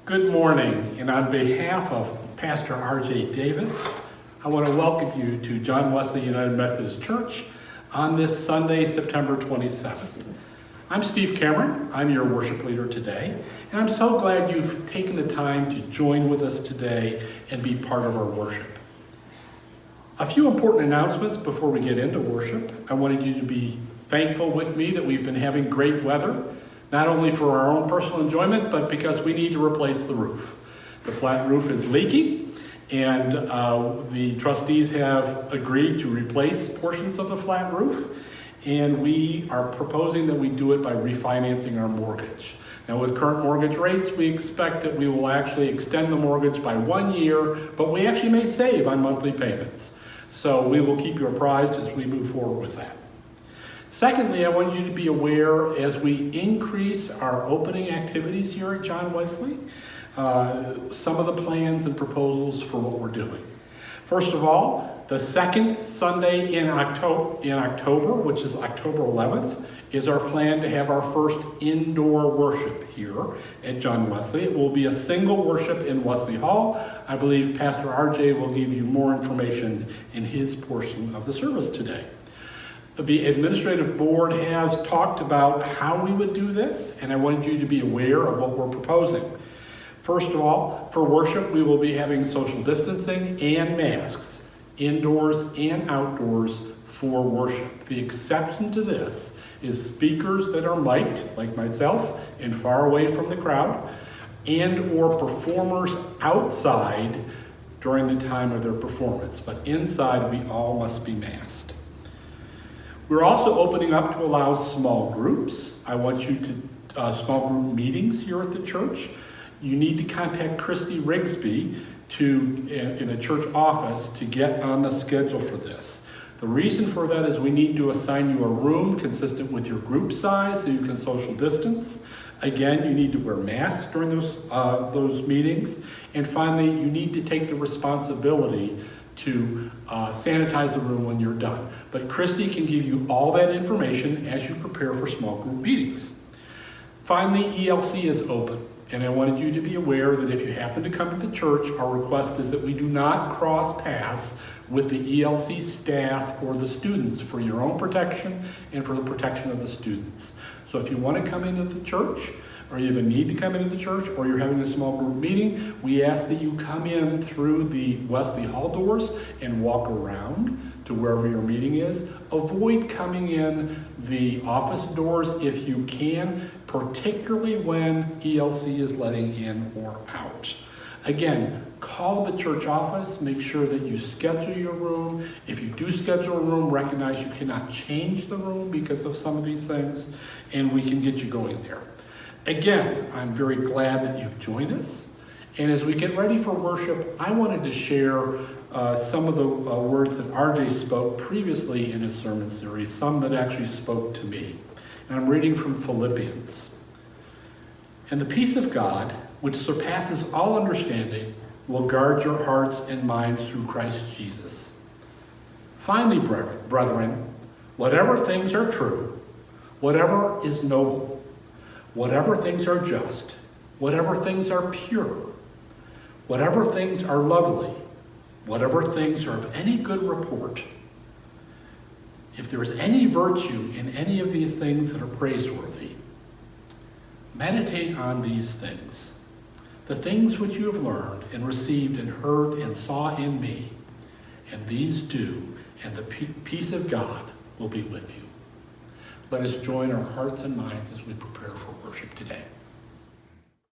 Good morning, and on behalf of Pastor R.J. Davis, I want to welcome you to John Wesley United Methodist Church on this Sunday, September 27th. I'm Steve Cammarn. I'm your worship leader today, and I'm so glad you've taken the time to join with us today and be part of our worship. A few important announcements before we get into worship. I wanted you to be thankful with me that we've been having great weather, not only for our own personal enjoyment, but because we need to replace the roof. The flat roof is leaking, and the trustees have agreed to replace portions of the flat roof, and we are proposing that we do it by refinancing our mortgage. Now, with current mortgage rates, we expect that we will actually extend the mortgage by 1 year, but we actually may save on monthly payments. So we will keep you apprised as we move forward with that. Secondly, I want you to be aware as we increase our opening activities here at John Wesley, some of the plans and proposals for what we're doing. First of all, the second Sunday in October, which is October 11th, is our plan to have our first indoor worship here at John Wesley. It will be a single worship in Wesley Hall. I believe Pastor RJ will give you more information in his portion of the service today. The administrative board has talked about how we would do this, and I wanted you to be aware of what we're proposing. First of all, for worship, we will be having social distancing and masks, indoors and outdoors for worship. The exception to this is speakers that are mic'd, like myself, and far away from the crowd, and or performers outside during the time of their performance. But inside, we all must be masked. We're also opening up to allow small groups. I want you to, small group meetings here at the church. You need to contact Christy Rigsby in the church office to get on the schedule for this. The reason for that is we need to assign you a room consistent with your group size so you can social distance. Again, you need to wear masks during those meetings. And finally, you need to take the responsibility to sanitize the room when you're done. But Christy can give you all that information as you prepare for small group meetings. Finally, ELC is open, and I wanted you to be aware that if you happen to come to the church, our request is that we do not cross paths with the ELC staff or the students for your own protection and for the protection of the students. So if you want to come into the church, or you have a need to come into the church, or you're having a small group meeting, we ask that you come in through the Wesley Hall doors and walk around to wherever your meeting is. Avoid coming in the office doors if you can, particularly when ELC is letting in or out. Again, call the church office, make sure that you schedule your room. If you do schedule a room, recognize you cannot change the room because of some of these things, and we can get you going there. Again, I'm very glad that you've joined us. And as we get ready for worship, I wanted to share some of the words that RJ spoke previously in his sermon series, some that actually spoke to me. And I'm reading from Philippians. And the peace of God, which surpasses all understanding, will guard your hearts and minds through Christ Jesus. Finally, brethren, whatever things are true, whatever is noble, whatever things are just, whatever things are pure, whatever things are lovely, whatever things are of any good report, if there is any virtue in any of these things that are praiseworthy, meditate on these things, the things which you have learned and received and heard and saw in me, and these do, and the peace of God will be with you. Let us join our hearts and minds as we prepare for worship today.